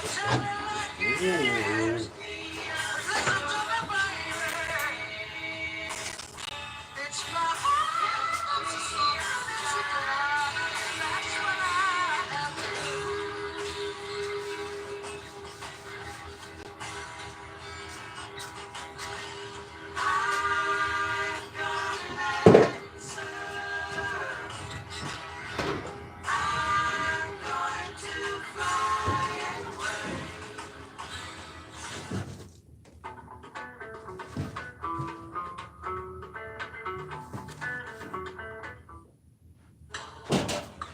Mm.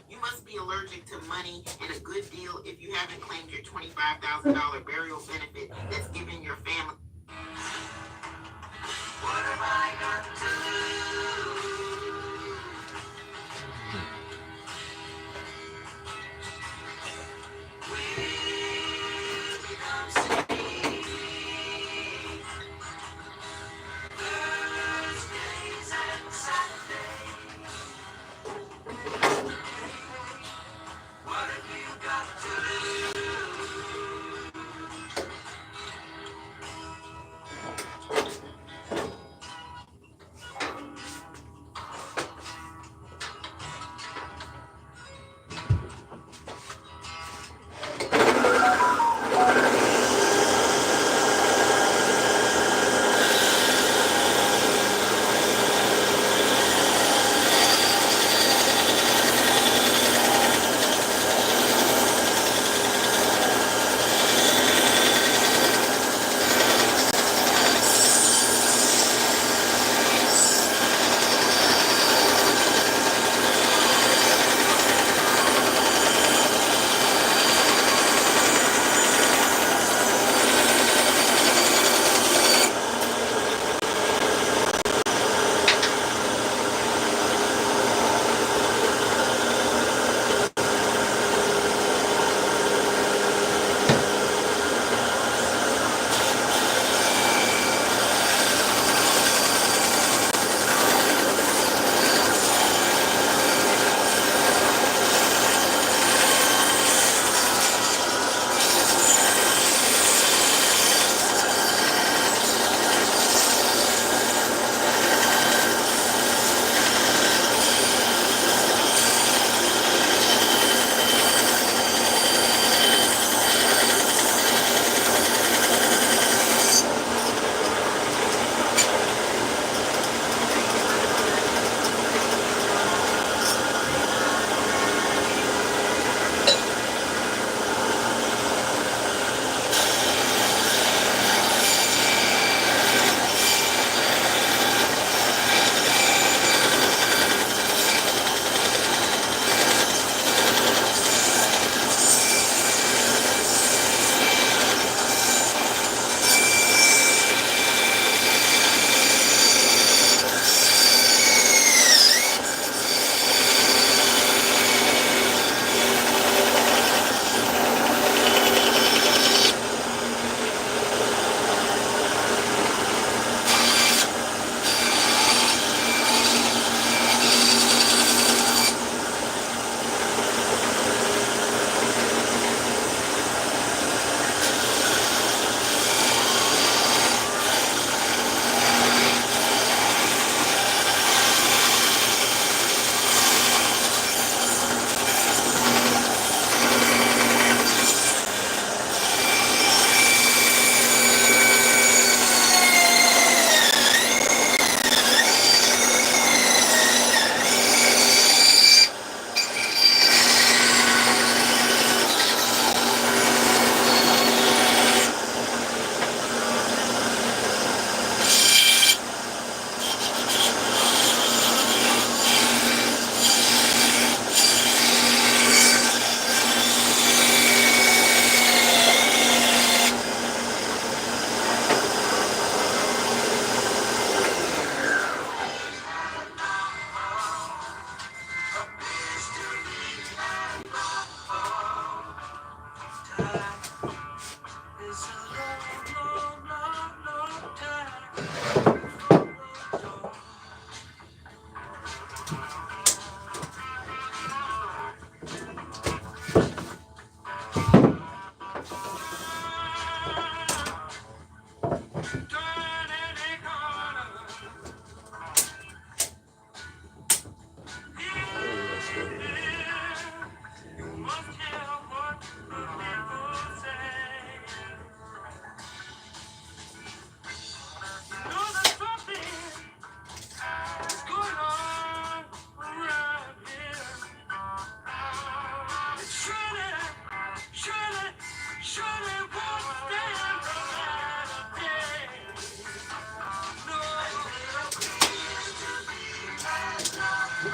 You must be allergic to money and a good deal if you haven't claimed your $25,000 burial benefit that's given your family. What have I got to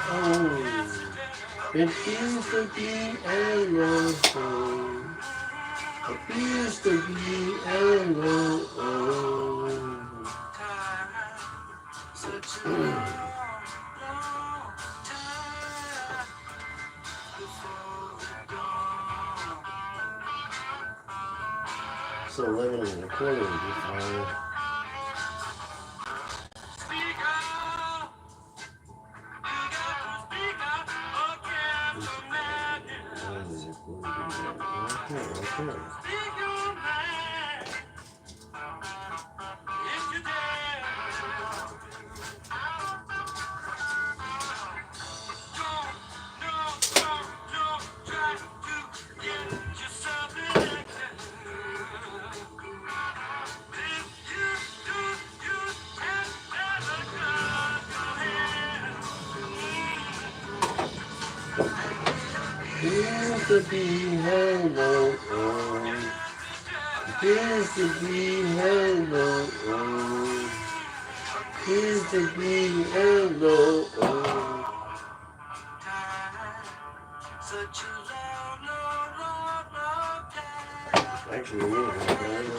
Oh, it feels to be alone. It feels to be alone. So living in the corner would be fine. Feels to be hello, feels to be hello, feels to be hello. Actually, it is.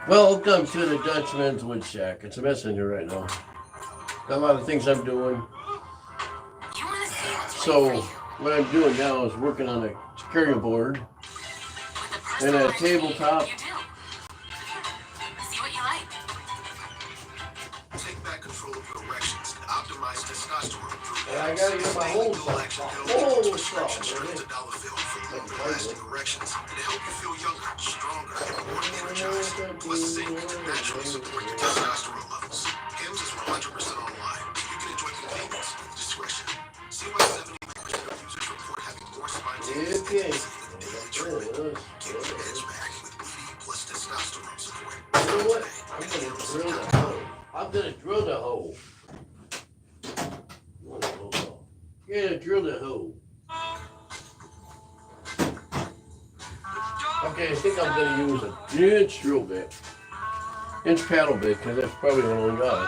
Welcome to the Dutchman's Wood Shack. It's a mess in here right now. Got a lot of things I'm doing. So what I'm doing now is working on a carrier board and a tabletop. Take back control of your erections and optimize testosterone. And I gotta get my whole stuff. Lasting erections and to help you feel younger, stronger, and more energized. Plus, zinc to naturally support your testosterone levels. Hims is 100% online. You can enjoy convenience with discretion. See why 73% of users report having more spontaneous activity than daily treatment. Get the edge back with BD plus testosterone support. You know what? I'm gonna drill the hole. Yeah, drill the hole. Okay, I think I'm gonna use an inch drill bit. Inch paddle bit, because that's probably what I got.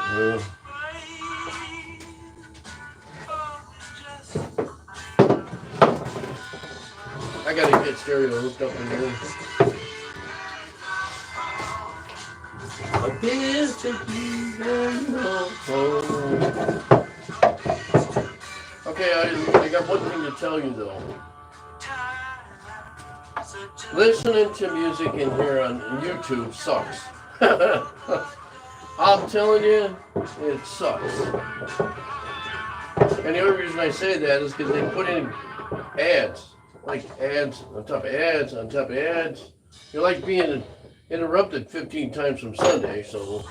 I gotta get stereo hooked up in here. Okay, I got one thing to tell you though. Listening to music in here on YouTube sucks. I'm telling you, it sucks. And the only reason I say that is because they put in ads. Like ads on top of ads on top of ads. You're like being interrupted 15 times from Sunday, so.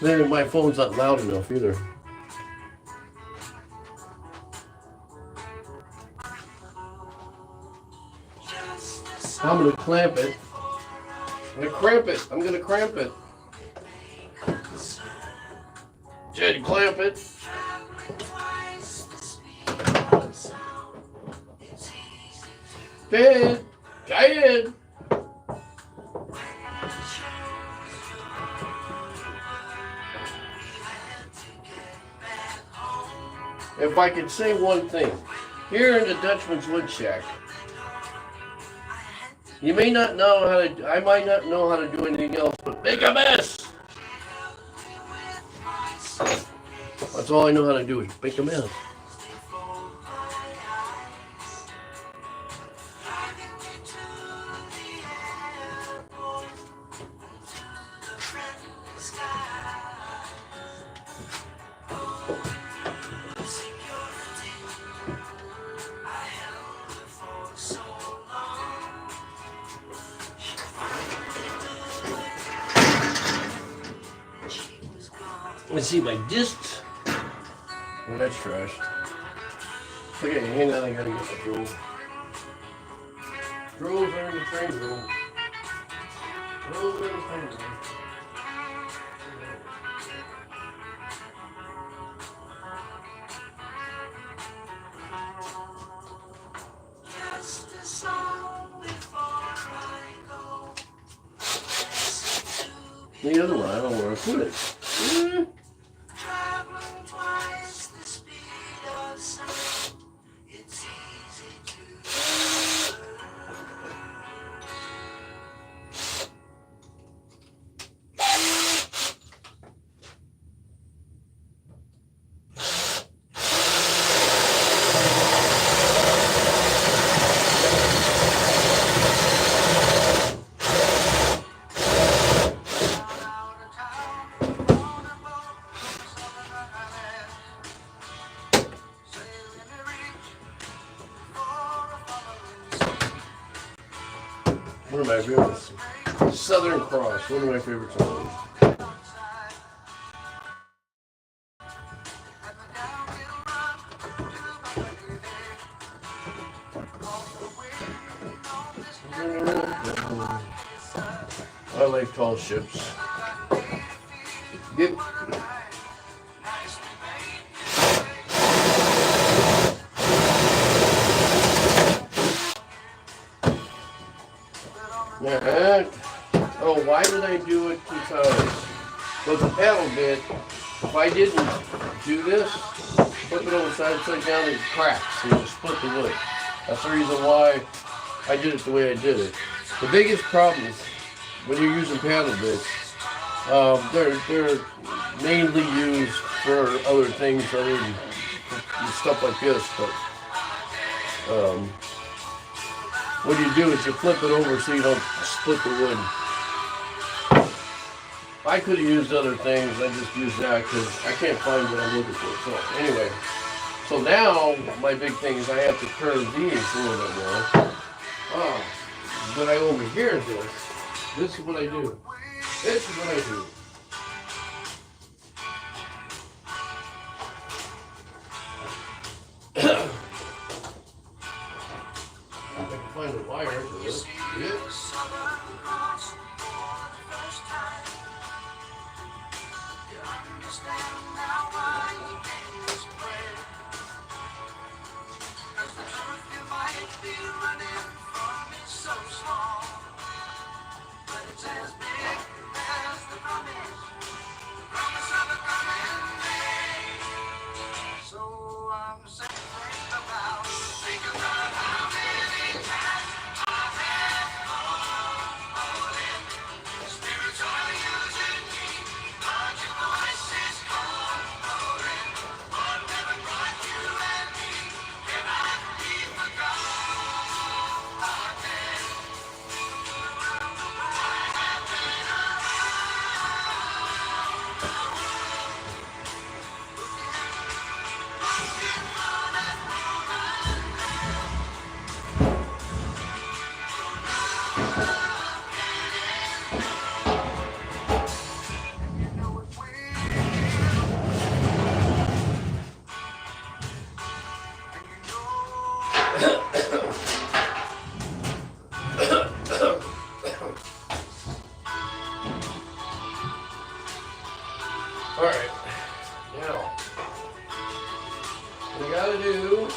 Then my phone's not loud enough either. I'm gonna clamp it. I'm gonna cramp it. I'm gonna cramp it. Jed, clamp it. Jed, Jed. If I could say one thing, here in the Dutchman's Wood Shack, you may not know how to, I might not know how to do anything else but make a mess. That's all I know how to do is make a mess. Let's see my discs. Well, that's trash. Okay, hang on, I gotta get the drool. Drools are in the train room. Drools are in the train room. Just a song before I go. The other one, I don't know where to put it. Traveling twice the speed of sound. It's easy to One of my favorites. Southern Cross, one of my favorite songs. I like tall ships. Yep. Oh, why did I do it 2 times? With the paddle bit, if I didn't do this, flip it over side down, it cracks and it'll split the wood. That's the reason why I did it the way I did it. The biggest problem is when you're using paddle bits, they're mainly used for other things other than stuff like this, but what you do is you flip it over so you don't split the wood. I could have used other things, I just used that because I can't find what I'm looking for. So anyway, so now my big thing is I have to curve these a little bit more. Oh, but I overhear this. This is what I do. This is what I do. I can find the wire for this. Yeah. Alright, now, we gotta do,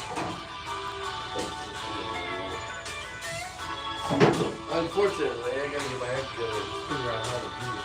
unfortunately, I gotta get my act together to figure out how to do it.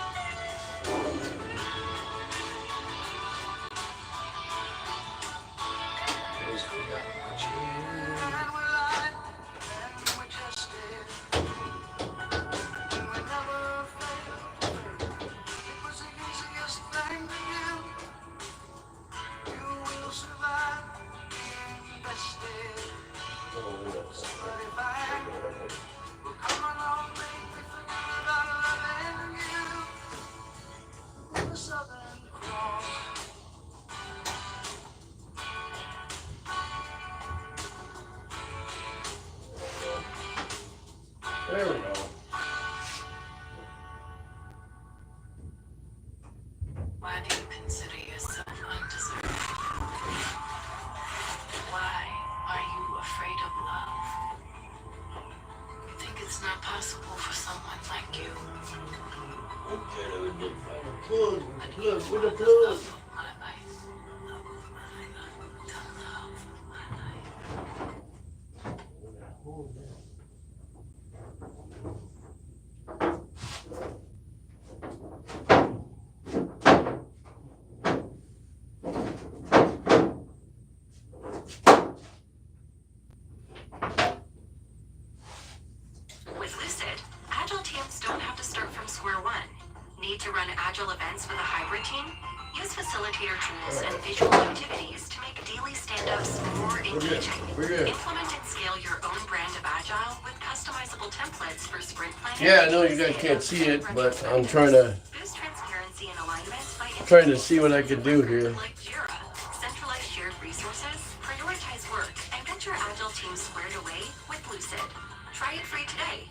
There we go. Why do you consider Look, with the plug. With Lucid, Agile teams don't have to start from square one. Need to run Agile events with a hybrid team? Use facilitator tools and visual activities to make daily stand-ups more engaging. Implement and scale your own brand of Agile with customizable templates for sprint planning. Yeah, I know you guys can't see it, but I'm trying to Boost transparency and alignment by see what I can do here. like Jira, centralize shared resources, prioritize work, and get your Agile team squared away with Lucid. Try it free today.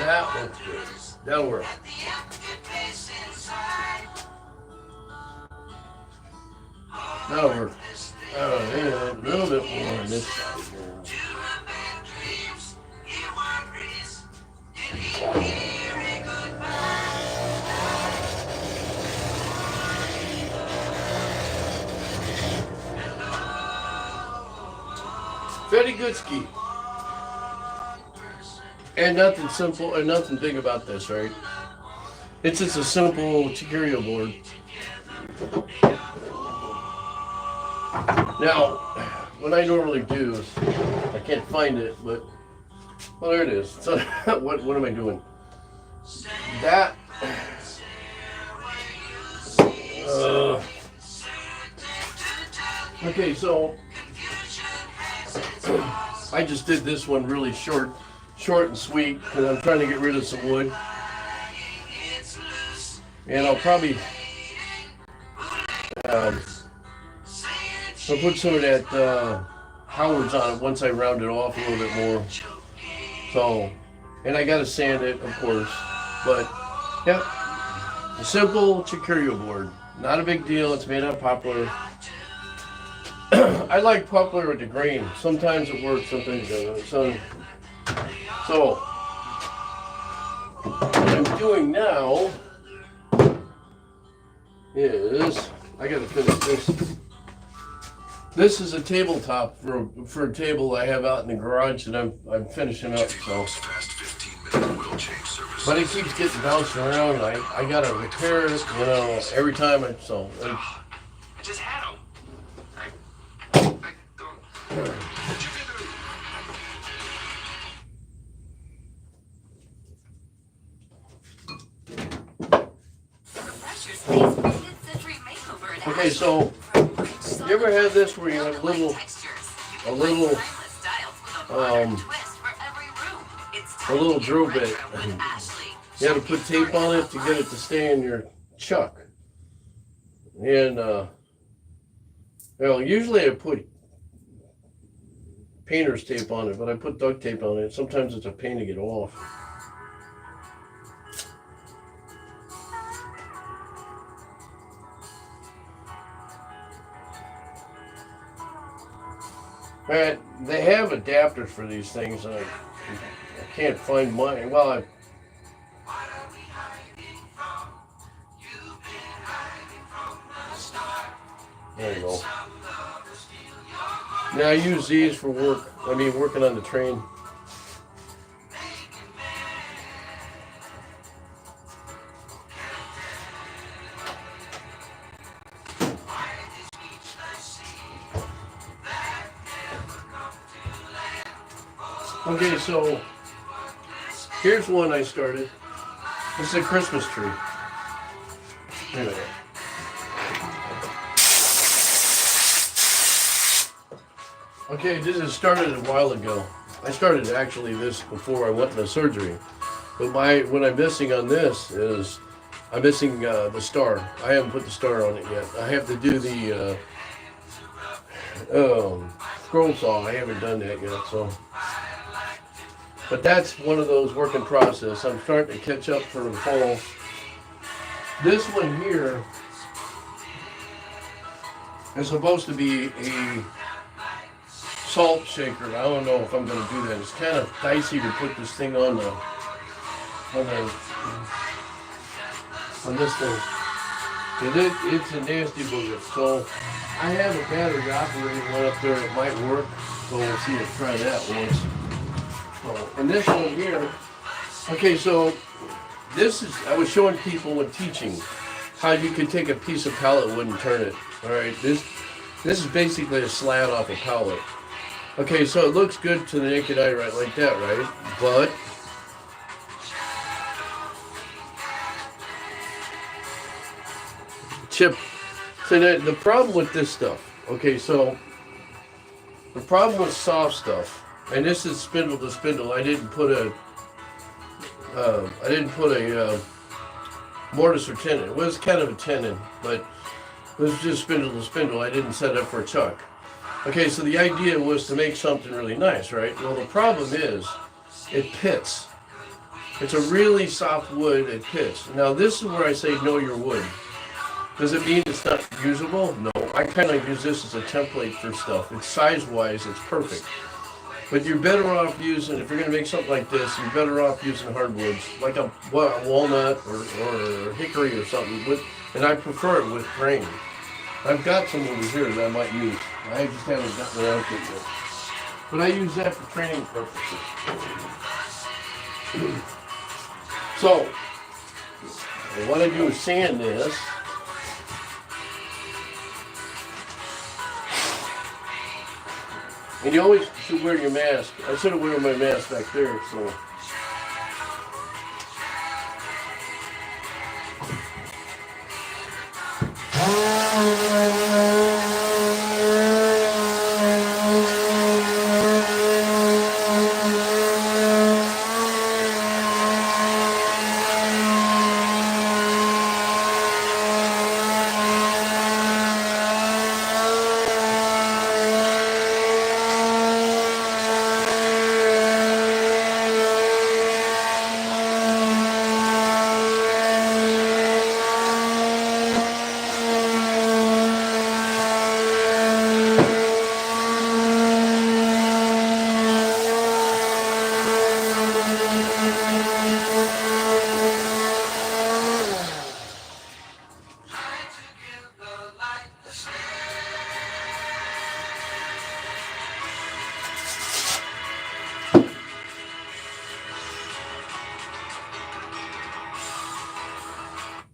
That one's good. That'll work. That'll work. Yeah, a little bit more on this side here. Very good ski. And nothing simple and nothing big about this, right? It's just a simple Chiqueria board. Now, what I normally do is, I can't find it, but, well, there it is. So, what am I doing? That, okay, so, I just did this one really short and sweet, because I'm trying to get rid of some wood. And I'll probably, I'll put some of that Howard's on it once I round it off a little bit more. So, and I gotta sand it, of course. But, yeah, a simple Chiqueria board. Not a big deal. It's made out of poplar. I like poplar with the grain. Sometimes it works, sometimes it doesn't. So, what I'm doing now is, I gotta finish this. This is a tabletop for a table I have out in the garage that I'm finishing up. So, but it keeps getting bounced around. I gotta repair it, you know, every time I I just had them. Okay, so you ever had this where you have a little drill bit? You have to put tape on it to get it to stay in your chuck. And well, usually I put painter's tape on it, but I put duct tape on it. Sometimes it's a pain to get off. Alright, they have adapters for these things, and I can't find mine. Well, there you go. Now I use these for work. I mean, working on the train. Okay, so here's one I started. This is a Christmas tree. Wait a minute. Okay, this is started a while ago. I started actually this before I went into surgery. But what I'm missing on this is I'm missing the star. I haven't put the star on it yet. I have to do the scroll saw. I haven't done that yet, so. But that's one of those work in process. I'm starting to catch up for the fall. This one here is supposed to be a salt shaker. I don't know if I'm going to do that. It's kind of dicey to put this thing on this thing. It's a nasty booger. So I have a battery operated one up there that might work. So we'll see if try that once. And this one here, okay, so this is, I was showing people when teaching how you could take a piece of pallet wood and turn it. All right, this is basically a slat off a pallet. Okay, so it looks good to the naked eye, right, like that, right? But chip. So the problem with this stuff. Okay, so the problem with soft stuff. And this is spindle to spindle. I didn't put a mortise or tenon. It was kind of a tenon, but it was just spindle to spindle. I didn't set up for a chuck. Okay, so the idea was to make something really nice, right? Well, the problem is it pits. It's a really soft wood. It pits. Now, this is where I say know your wood. Does it mean it's not usable? No. I kind of use this as a template for stuff. It's size-wise, it's perfect. But you're better off using, if you're going to make something like this, you're better off using hardwoods, like a walnut or hickory or something. And I prefer it with grain. I've got some over here that I might use. I just haven't gotten around to it yet. But I use that for training purposes. So, what I do is sand this. And you always should wear your mask. I should have worn my mask back there, so.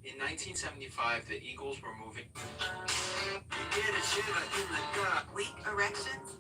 In 1975, the Eagles were moving. Weak erections?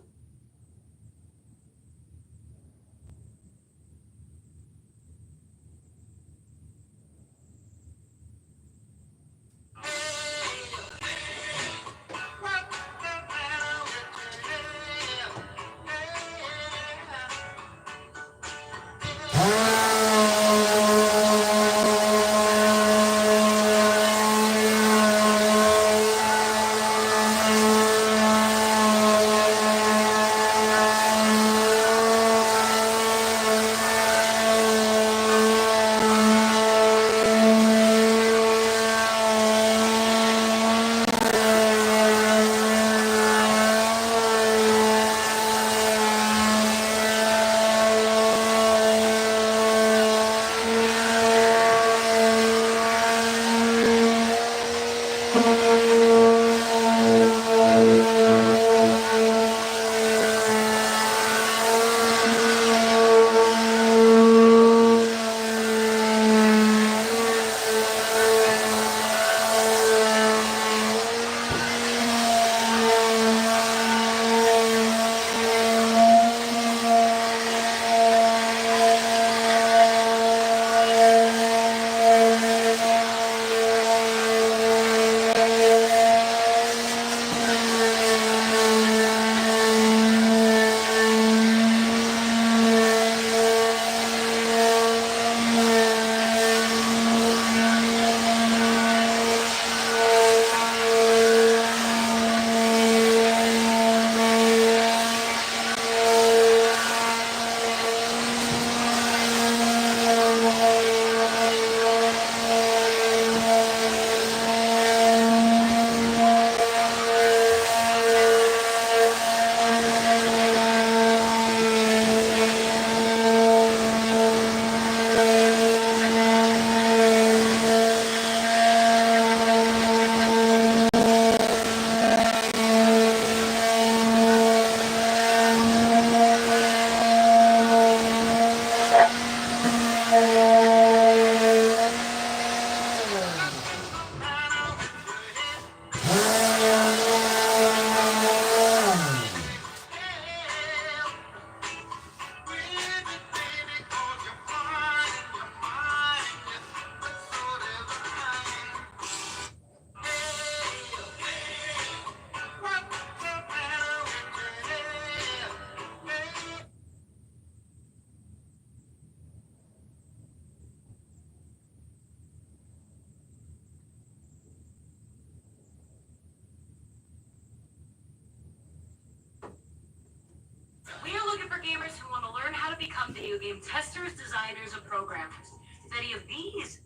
We are looking for gamers who want to learn how to become video game testers, designers, and programmers. If any of these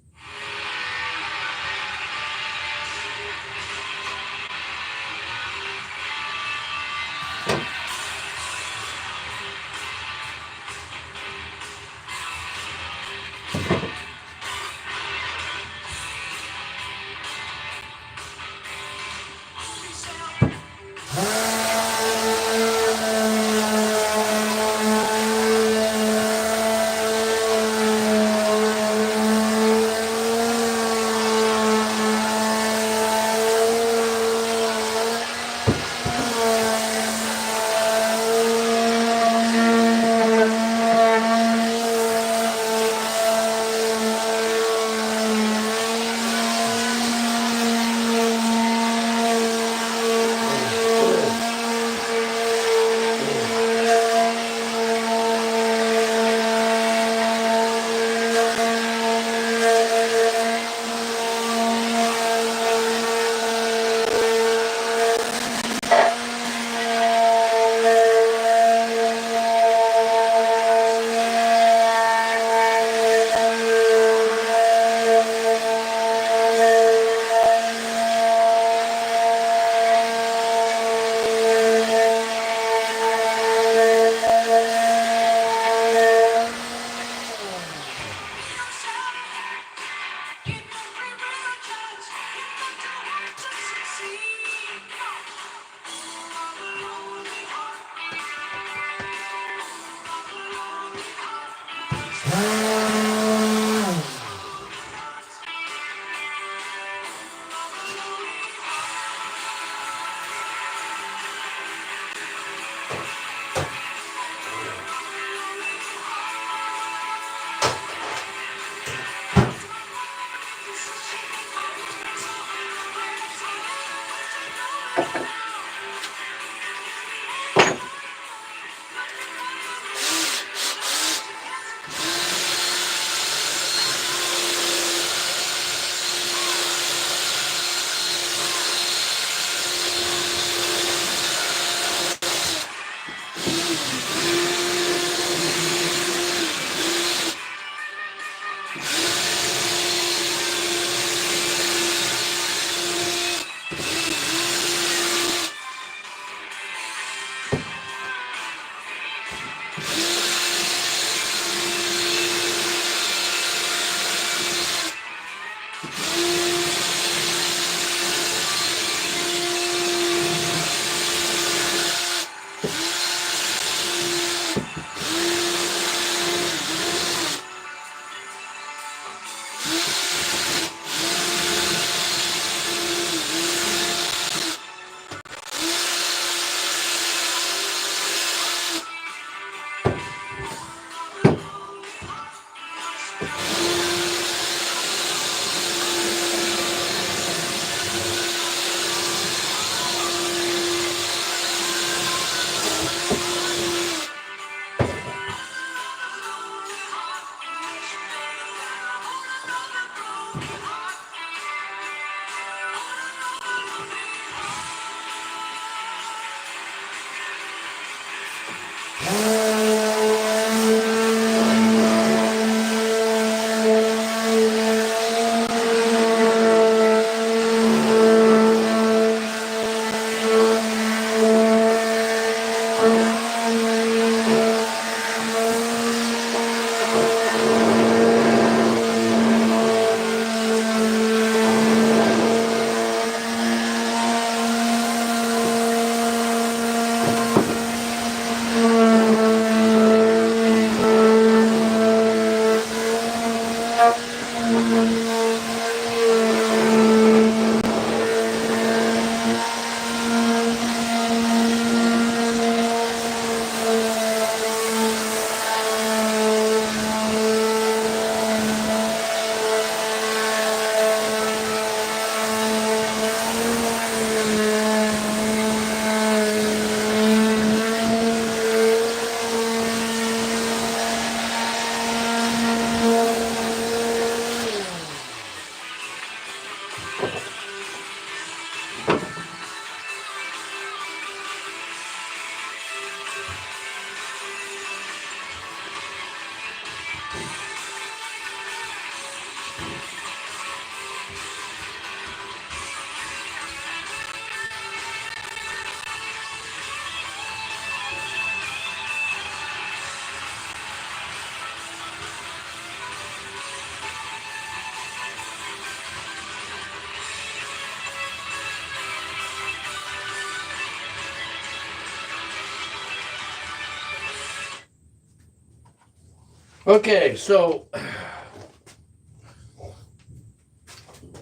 Okay, so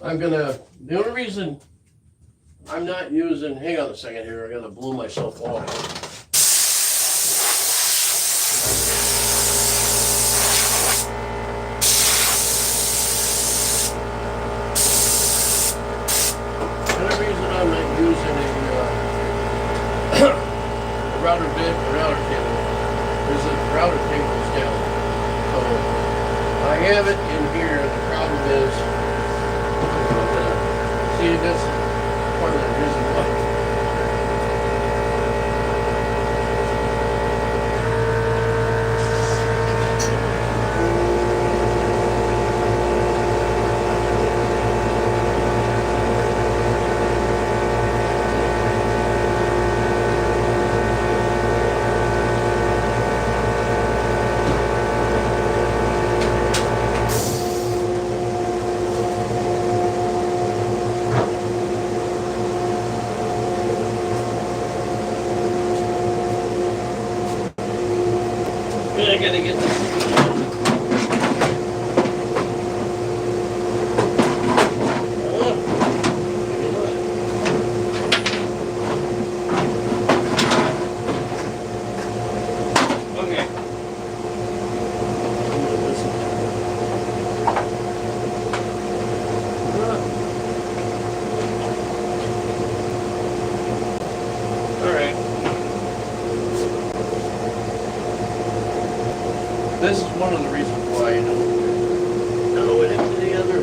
the only reason I'm not using, hang on a second here, I gotta blow myself off. The only reason I'm not using a router bit or router cable is that the router cable is down. So I have it in here. The problem is, see, that's part of the reason why. I gotta get this. Okay. All right. This is one of the reasons why I don't know it into the other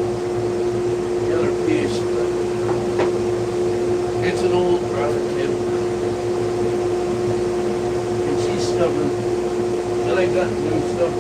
piece, but it's an old router cable. And she's stubborn. And I got new stuff.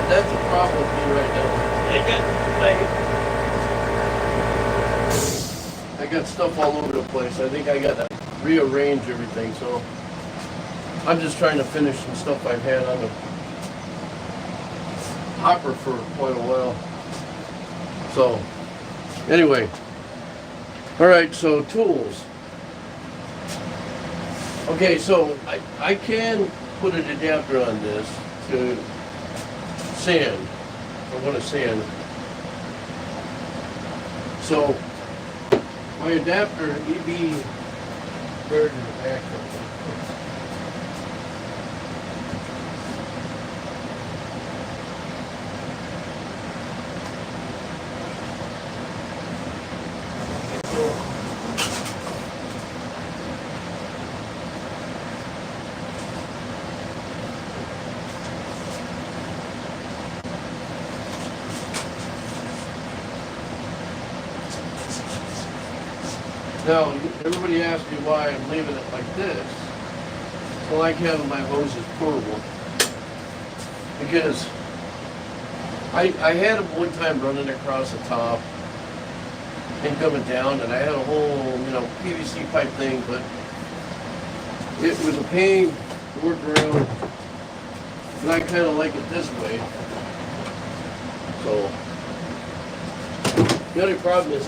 That's a problem with me right now. I got stuff all over the place. I think I gotta rearrange everything, so I'm just trying to finish some stuff I've had on the hopper for quite a while. So, anyway. Alright, so tools. Okay, so I can put an adapter on this to sand. I want to sand. So my adapter, EB buried in the back. Now, everybody asks me why I'm leaving it like this. I like having my hoses portable. Because I had them one time running across the top and coming down, and I had a whole, PVC pipe thing, but it was a pain to work around, and I kind of like it this way. So, the only problem is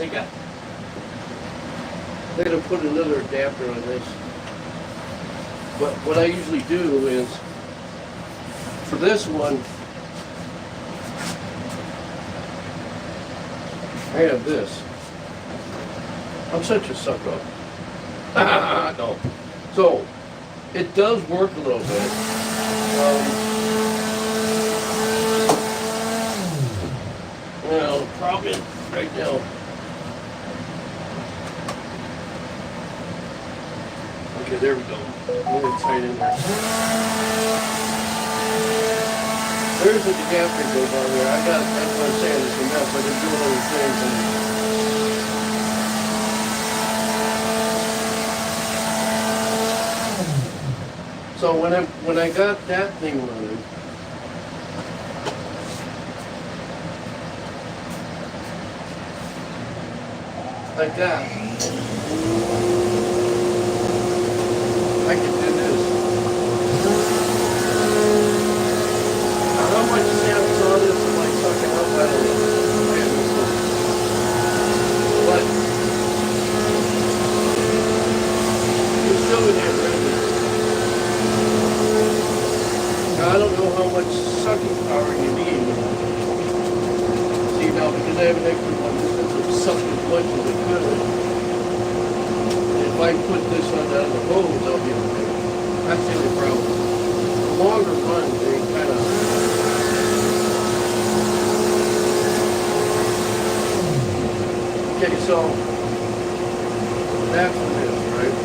they're gonna put another adapter on this. But what I usually do is, for this one, I have this. I'm such a suck up. No. So, it does work a little bit. The problem right now. Okay, there we go. Really tight in there. There's a adapter that goes on there. That's what I'm saying, it's a mess. I've been doing other things. So when I got that thing running, like that, I can do this. Now, how much sound on this am I sucking up? I don't know. But you're still in here, right? Now, I don't know how much sucking power you need. See, now, because I have an extra one, this doesn't suck as much as it could. If I put this on the hose, I'll be okay. That's the only problem. The longer run, they kind of... Okay, so that's what it is, right?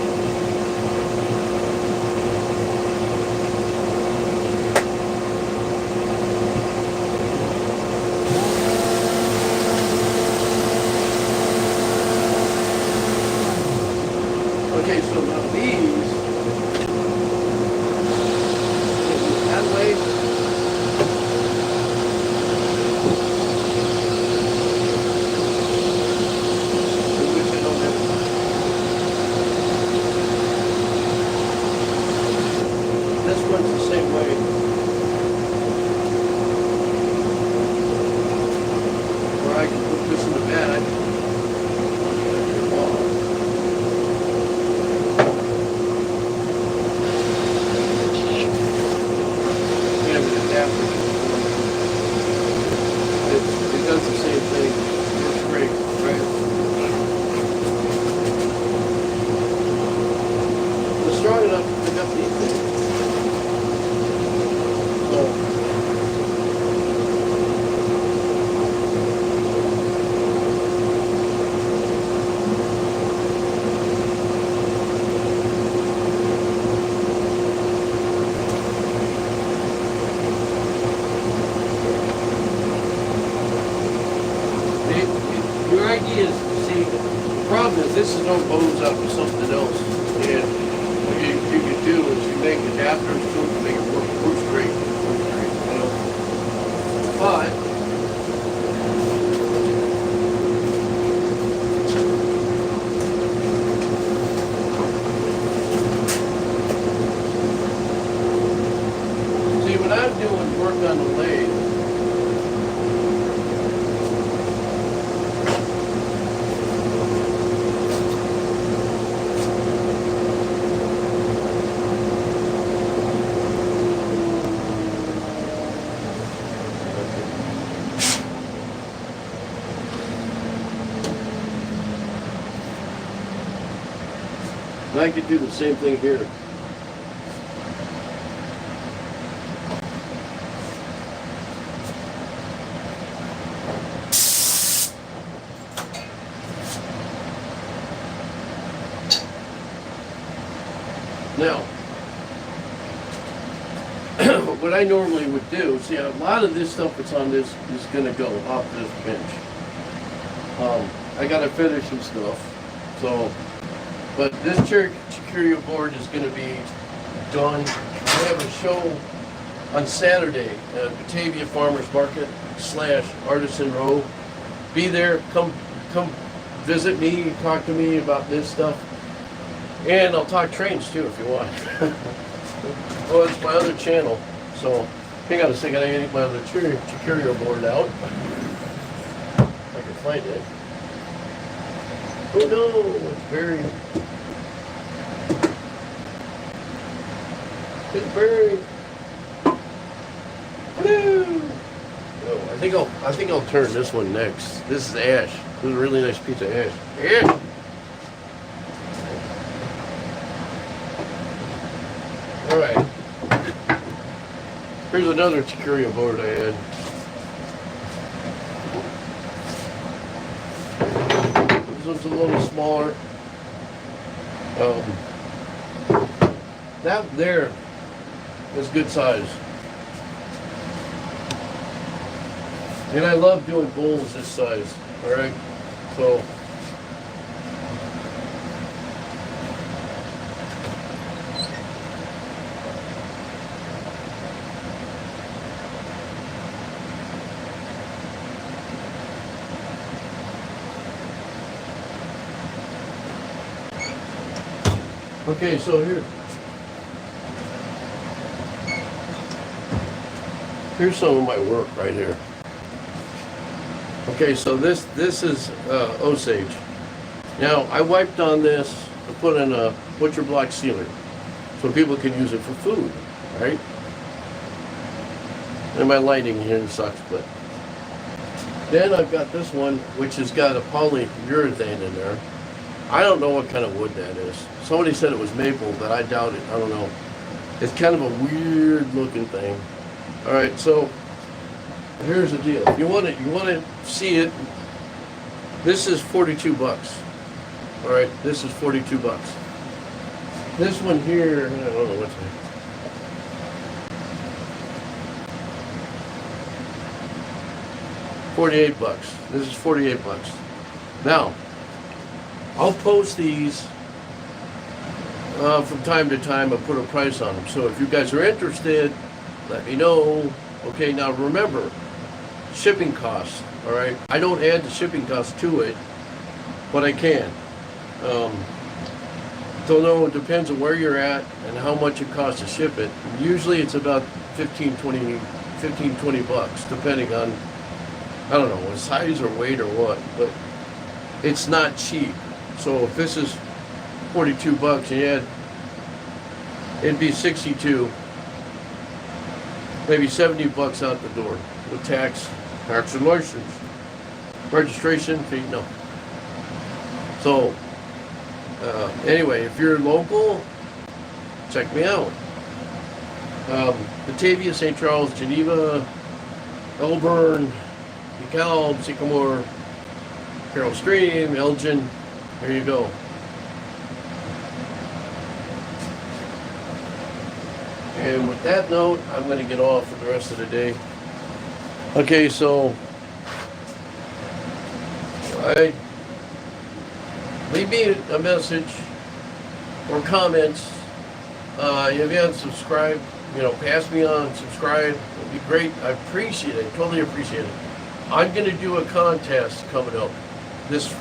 Okay, so now these, that way, which I don't have. This runs the same way. Or I can put this in the bed. It does the same thing. Works great, right? It's strong enough to pick up these things. So, your idea is, see, the problem is this is no bones up with something else. And what you can do is you make adapters to it to make it work great. You know? But see, what I'm doing is work on the lathe. And I could do the same thing here. Now, what I normally would do, see, a lot of this stuff that's on this is going to go off this bench. I got to finish some stuff, so But this charcuterie board is going to be done. I have a show on Saturday at Batavia Farmers Market / Artisan Row. Be there. Come visit me. Talk to me about this stuff. And I'll talk trains too if you want. Well, it's my other channel. So hang on a second. I gotta get my other charcuterie board out. If I can find it. Oh no, it's buried. It's buried. Woo! Oh, I think I'll turn this one next. This is ash. This is a really nice piece of ash. Yeah. All right. Here's another charcuterie board I had. This one's a little smaller. That there is good size. And I love doing bowls this size. All right. So. Okay, so here's some of my work right here. Okay, so this is Osage. Now I wiped on this to put in a butcher block sealer, so people can use it for food, right? And my lighting here sucks, but then I've got this one which has got a polyurethane in there. I don't know what kind of wood that is. Somebody said it was maple, but I doubt it. I don't know. It's kind of a weird looking thing. All right, so here's the deal. You want to see it. This is 42 bucks. All right, this is 42 bucks. This one here, I don't know what's it. $48. This is 48 bucks. Now, I'll post these from time to time. I'll put a price on them. So if you guys are interested, let me know. Okay, now remember, shipping costs, all right? I don't add the shipping costs to it, but I can. So no, it depends on where you're at and how much it costs to ship it. Usually it's about 15, 20 bucks, depending on, I don't know, size or weight or what, but it's not cheap. So if this is 42 bucks and you had, it'd be 62, maybe 70 bucks out the door with tax and license, registration fee, no. So anyway, if you're local, check me out. Batavia, St. Charles, Geneva, Elburn, DeKalb, Sycamore, Carroll Stream, Elgin. There you go. And with that note, I'm going to get off for the rest of the day. Okay, so leave me a message or comments. If you haven't subscribed, pass me on, subscribe. It'd be great. I appreciate it. Totally appreciate it. I'm going to do a contest coming up this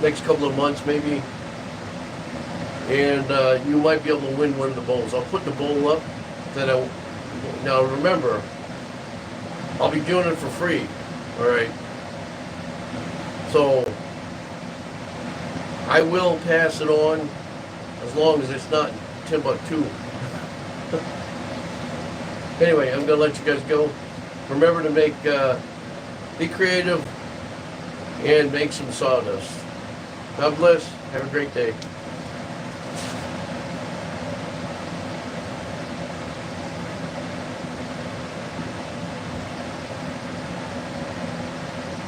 next couple of months maybe. And you might be able to win one of the bowls. I'll put the bowl up. Now remember, I'll be doing it for free. All right. So I will pass it on as long as it's not Timbuktu. Anyway, I'm gonna let you guys go. Remember to be creative and make some sawdust. God bless. Have a great day.